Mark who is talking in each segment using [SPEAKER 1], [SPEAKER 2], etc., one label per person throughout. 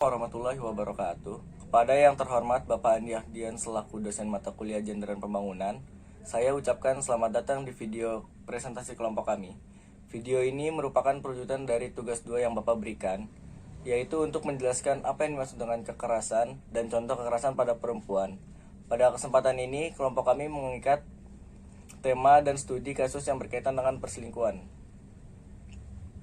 [SPEAKER 1] Warahmatullahi wabarakatuh. Kepada yang terhormat Bapak Andi Ahdian selaku dosen mata kuliah Gender dan Pembangunan, saya ucapkan selamat datang di video presentasi kelompok kami. Video ini merupakan perwujudan dari tugas 2 yang Bapak berikan, yaitu untuk menjelaskan apa yang dimaksud dengan kekerasan dan contoh kekerasan pada perempuan. Pada kesempatan ini, kelompok kami mengikat tema dan studi kasus yang berkaitan dengan perselingkuhan.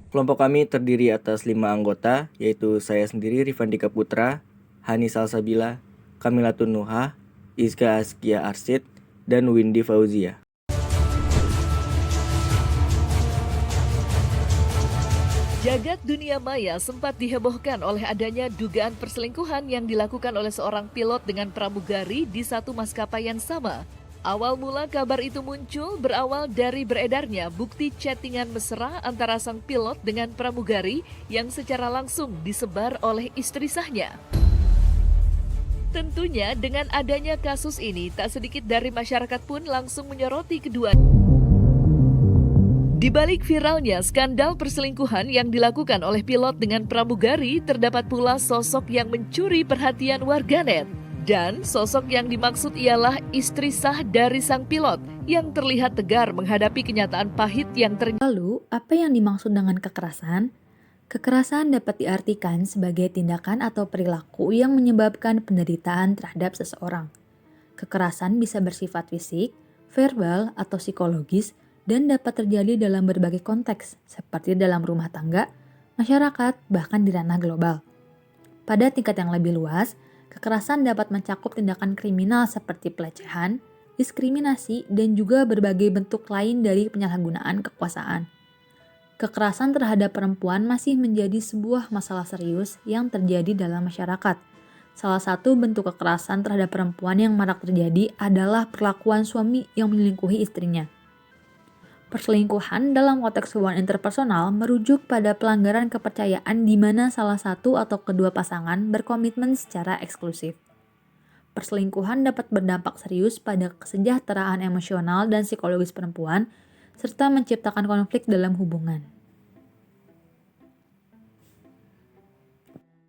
[SPEAKER 1] Kelompok kami terdiri atas 5 anggota, yaitu saya sendiri Rifandika Putra, Hani Salsabila, Kamila Tunuha, Izka Askia Arsid, dan Windy Fauzia.
[SPEAKER 2] Jagad dunia maya sempat dihebohkan oleh adanya dugaan perselingkuhan yang dilakukan oleh seorang pilot dengan pramugari di satu maskapai yang sama. Awal mula kabar itu muncul berawal dari beredarnya bukti chattingan mesra antara sang pilot dengan pramugari yang secara langsung disebar oleh istri sahnya. Tentunya dengan adanya kasus ini, tak sedikit dari masyarakat pun langsung menyoroti kedua. Di balik viralnya skandal perselingkuhan yang dilakukan oleh pilot dengan pramugari, terdapat pula sosok yang mencuri perhatian warganet. Dan sosok yang dimaksud ialah istri sah dari sang pilot yang terlihat tegar menghadapi kenyataan pahit yang terjadi.
[SPEAKER 3] Lalu, apa yang dimaksud dengan kekerasan? Kekerasan dapat diartikan sebagai tindakan atau perilaku yang menyebabkan penderitaan terhadap seseorang. Kekerasan bisa bersifat fisik, verbal, atau psikologis, dan dapat terjadi dalam berbagai konteks, seperti dalam rumah tangga, masyarakat, bahkan di ranah global. Pada tingkat yang lebih luas, kekerasan dapat mencakup tindakan kriminal seperti pelecehan, diskriminasi, dan juga berbagai bentuk lain dari penyalahgunaan kekuasaan. Kekerasan terhadap perempuan masih menjadi sebuah masalah serius yang terjadi dalam masyarakat. Salah satu bentuk kekerasan terhadap perempuan yang marak terjadi adalah perlakuan suami yang menyelingkuhi istrinya. Perselingkuhan dalam konteks hubungan interpersonal merujuk pada pelanggaran kepercayaan di mana salah satu atau kedua pasangan berkomitmen secara eksklusif. Perselingkuhan dapat berdampak serius pada kesejahteraan emosional dan psikologis perempuan, serta menciptakan konflik dalam hubungan.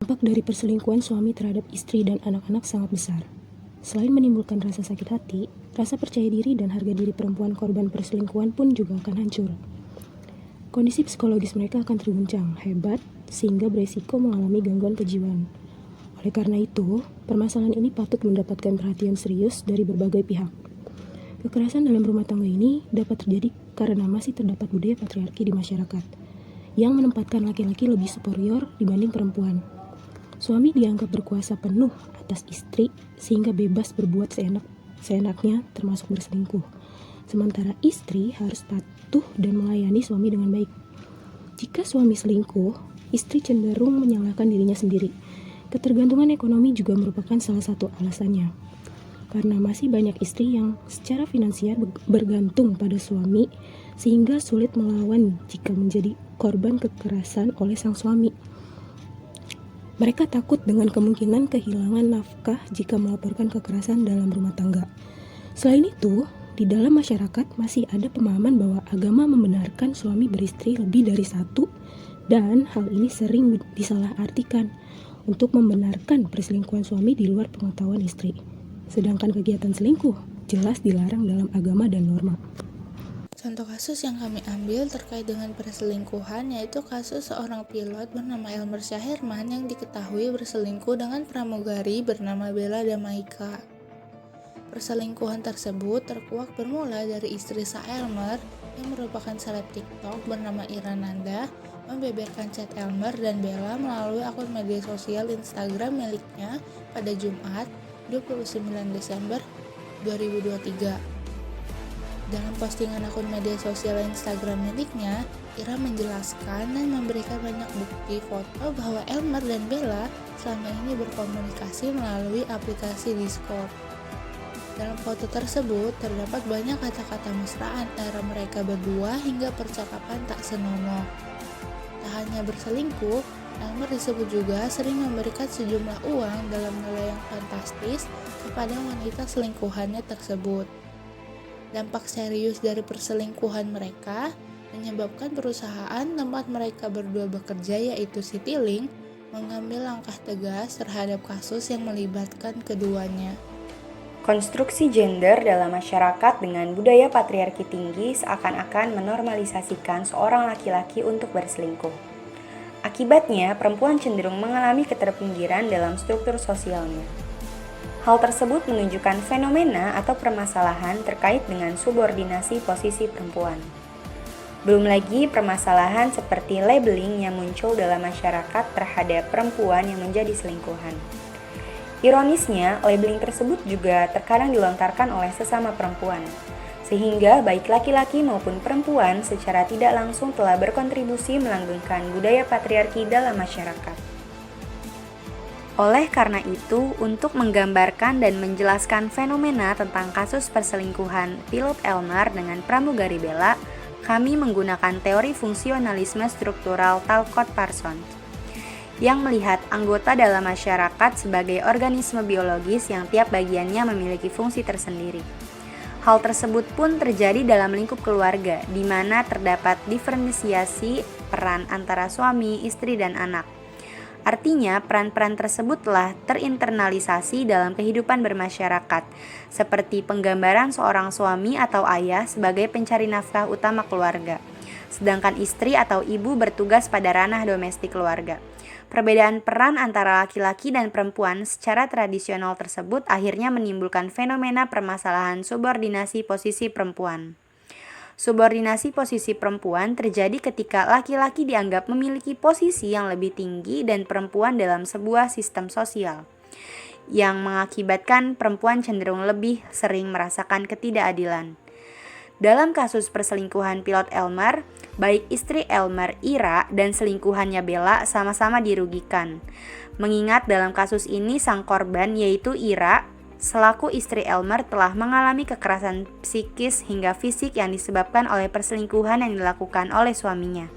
[SPEAKER 4] Dampak dari perselingkuhan suami terhadap istri dan anak-anak sangat besar. Selain menimbulkan rasa sakit hati, rasa percaya diri dan harga diri perempuan korban perselingkuhan pun juga akan hancur. Kondisi psikologis mereka akan terguncang hebat sehingga beresiko mengalami gangguan kejiwaan. Oleh karena itu, permasalahan ini patut mendapatkan perhatian serius dari berbagai pihak. Kekerasan dalam rumah tangga ini dapat terjadi karena masih terdapat budaya patriarki di masyarakat yang menempatkan laki-laki lebih superior dibanding perempuan. Suami dianggap berkuasa penuh atas istri sehingga bebas berbuat seenaknya termasuk berselingkuh. Sementara istri harus patuh dan melayani suami dengan baik. Jika suami selingkuh, istri cenderung menyalahkan dirinya sendiri. Ketergantungan ekonomi juga merupakan salah satu alasannya. Karena masih banyak istri yang secara finansial bergantung pada suami sehingga sulit melawan jika menjadi korban kekerasan oleh sang suami. Mereka takut dengan kemungkinan kehilangan nafkah jika melaporkan kekerasan dalam rumah tangga. Selain itu, di dalam masyarakat masih ada pemahaman bahwa agama membenarkan suami beristri lebih dari satu dan hal ini sering disalahartikan untuk membenarkan perselingkuhan suami di luar pengetahuan istri. Sedangkan kegiatan selingkuh jelas dilarang dalam agama dan norma.
[SPEAKER 5] Contoh kasus yang kami ambil terkait dengan perselingkuhan yaitu kasus seorang pilot bernama Elmer Syahirman yang diketahui berselingkuh dengan pramugari bernama Bella Damaika. Perselingkuhan tersebut terkuak bermula dari istri Sah Elmer yang merupakan seleb TikTok bernama Ira Nanda membeberkan chat Elmer dan Bella melalui akun media sosial Instagram miliknya pada Jumat 29 Desember 2023. Dalam postingan akun media sosial Instagram miliknya, Ira menjelaskan dan memberikan banyak bukti foto bahwa Elmer dan Bella selama ini berkomunikasi melalui aplikasi Discord. Dalam foto tersebut, terdapat banyak kata-kata mesra antara mereka berdua hingga percakapan tak senonoh. Tak hanya berselingkuh, Elmer disebut juga sering memberikan sejumlah uang dalam nilai yang fantastis kepada wanita selingkuhannya tersebut. Dampak serius dari perselingkuhan mereka menyebabkan perusahaan tempat mereka berdua bekerja yaitu Citylink mengambil langkah tegas terhadap kasus yang melibatkan keduanya.
[SPEAKER 6] Konstruksi gender dalam masyarakat dengan budaya patriarki tinggi seakan-akan menormalisasikan seorang laki-laki untuk berselingkuh. Akibatnya, perempuan cenderung mengalami keterpinggiran dalam struktur sosialnya. Hal tersebut menunjukkan fenomena atau permasalahan terkait dengan subordinasi posisi perempuan. Belum lagi permasalahan seperti labeling yang muncul dalam masyarakat terhadap perempuan yang menjadi selingkuhan. Ironisnya, labeling tersebut juga terkadang dilontarkan oleh sesama perempuan, sehingga baik laki-laki maupun perempuan secara tidak langsung telah berkontribusi melanggengkan budaya patriarki dalam masyarakat. Oleh karena itu, untuk menggambarkan dan menjelaskan fenomena tentang kasus perselingkuhan pilot Elmer dengan pramugari Bella, kami menggunakan teori fungsionalisme struktural Talcott Parsons yang melihat anggota dalam masyarakat sebagai organisme biologis yang tiap bagiannya memiliki fungsi tersendiri. Hal tersebut pun terjadi dalam lingkup keluarga, di mana terdapat diferensiasi peran antara suami, istri, dan anak. Artinya, peran-peran tersebut telah terinternalisasi dalam kehidupan bermasyarakat, seperti penggambaran seorang suami atau ayah sebagai pencari nafkah utama keluarga, sedangkan istri atau ibu bertugas pada ranah domestik keluarga. Perbedaan peran antara laki-laki dan perempuan secara tradisional tersebut akhirnya menimbulkan fenomena permasalahan subordinasi posisi perempuan. Subordinasi posisi perempuan terjadi ketika laki-laki dianggap memiliki posisi yang lebih tinggi dan perempuan dalam sebuah sistem sosial, yang mengakibatkan perempuan cenderung lebih sering merasakan ketidakadilan. Dalam kasus perselingkuhan pilot Elmer, baik istri Elmer, Ira, dan selingkuhannya Bella sama-sama dirugikan. Mengingat dalam kasus ini sang korban yaitu Ira, selaku istri Elmer telah mengalami kekerasan psikis hingga fisik yang disebabkan oleh perselingkuhan yang dilakukan oleh suaminya.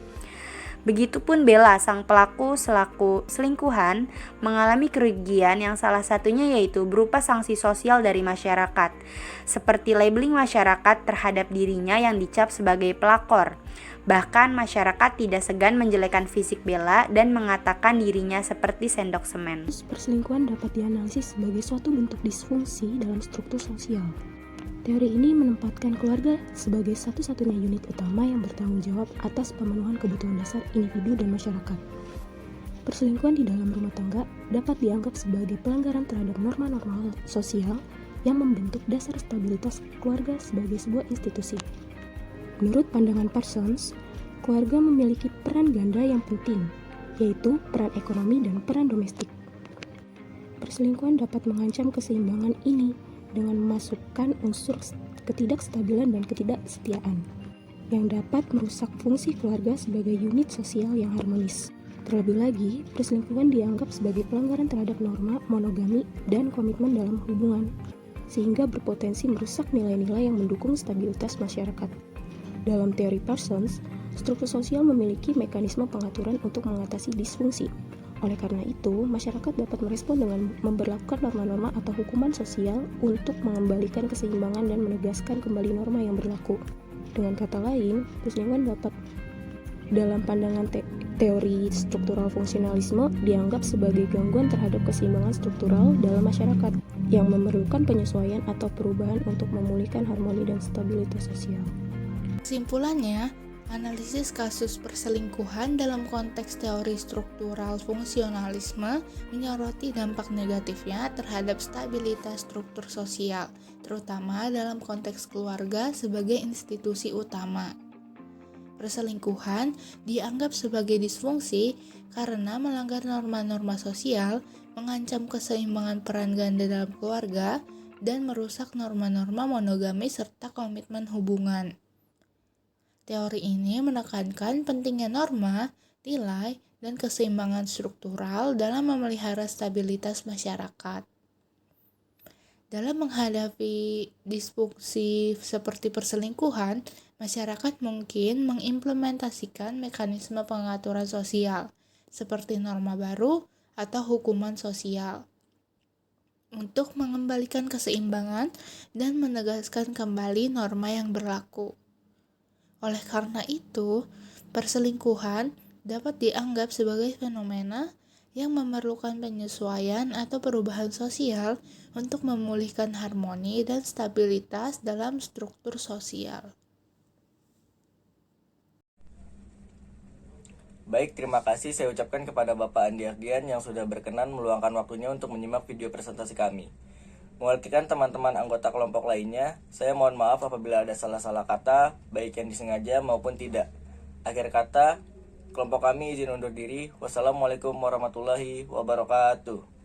[SPEAKER 6] Begitupun Bella, sang pelaku selaku selingkuhan, mengalami kerugian yang salah satunya yaitu berupa sanksi sosial dari masyarakat, seperti labeling masyarakat terhadap dirinya yang dicap sebagai pelakor. Bahkan masyarakat tidak segan menjelekkan fisik Bella dan mengatakan dirinya seperti sendok semen.
[SPEAKER 4] Perselingkuhan dapat dianalisis sebagai suatu bentuk disfungsi dalam struktur sosial. Teori ini menempatkan keluarga sebagai satu-satunya unit utama yang bertanggung jawab atas pemenuhan kebutuhan dasar individu dan masyarakat. Perselingkuhan di dalam rumah tangga dapat dianggap sebagai pelanggaran terhadap norma-norma sosial yang membentuk dasar stabilitas keluarga sebagai sebuah institusi. Menurut pandangan Parsons, keluarga memiliki peran ganda yang penting, yaitu peran ekonomi dan peran domestik. Perselingkuhan dapat mengancam keseimbangan ini dengan memasukkan unsur ketidakstabilan dan ketidaksetiaan yang dapat merusak fungsi keluarga sebagai unit sosial yang harmonis. Terlebih lagi, perselingkuhan dianggap sebagai pelanggaran terhadap norma monogami dan komitmen dalam hubungan, sehingga berpotensi merusak nilai-nilai yang mendukung stabilitas masyarakat. Dalam teori Parsons, struktur sosial memiliki mekanisme pengaturan untuk mengatasi disfungsi. Oleh karena itu, masyarakat dapat merespon dengan memberlakukan norma-norma atau hukuman sosial untuk mengembalikan keseimbangan dan menegaskan kembali norma yang berlaku. Dengan kata lain, perselingkuhan dapat dalam pandangan teori struktural fungsionalisme dianggap sebagai gangguan terhadap keseimbangan struktural dalam masyarakat yang memerlukan penyesuaian atau perubahan untuk memulihkan harmoni dan stabilitas sosial.
[SPEAKER 5] Kesimpulannya, analisis kasus perselingkuhan dalam konteks teori struktural fungsionalisme menyoroti dampak negatifnya terhadap stabilitas struktur sosial, terutama dalam konteks keluarga sebagai institusi utama. Perselingkuhan dianggap sebagai disfungsi karena melanggar norma-norma sosial, mengancam keseimbangan peran ganda dalam keluarga, dan merusak norma-norma monogami serta komitmen hubungan. Teori ini menekankan pentingnya norma, nilai, dan keseimbangan struktural dalam memelihara stabilitas masyarakat. Dalam menghadapi disfungsi seperti perselingkuhan, masyarakat mungkin mengimplementasikan mekanisme pengaturan sosial, seperti norma baru atau hukuman sosial, untuk mengembalikan keseimbangan dan menegaskan kembali norma yang berlaku. Oleh karena itu, perselingkuhan dapat dianggap sebagai fenomena yang memerlukan penyesuaian atau perubahan sosial untuk memulihkan harmoni dan stabilitas dalam struktur sosial.
[SPEAKER 1] Baik, terima kasih saya ucapkan kepada Bapak Andi Ardian yang sudah berkenan meluangkan waktunya untuk menyimak video presentasi kami. Mewakilkan teman-teman anggota kelompok lainnya, saya mohon maaf apabila ada salah-salah kata, baik yang disengaja maupun tidak. Akhir kata, kelompok kami izin undur diri. Wassalamualaikum warahmatullahi wabarakatuh.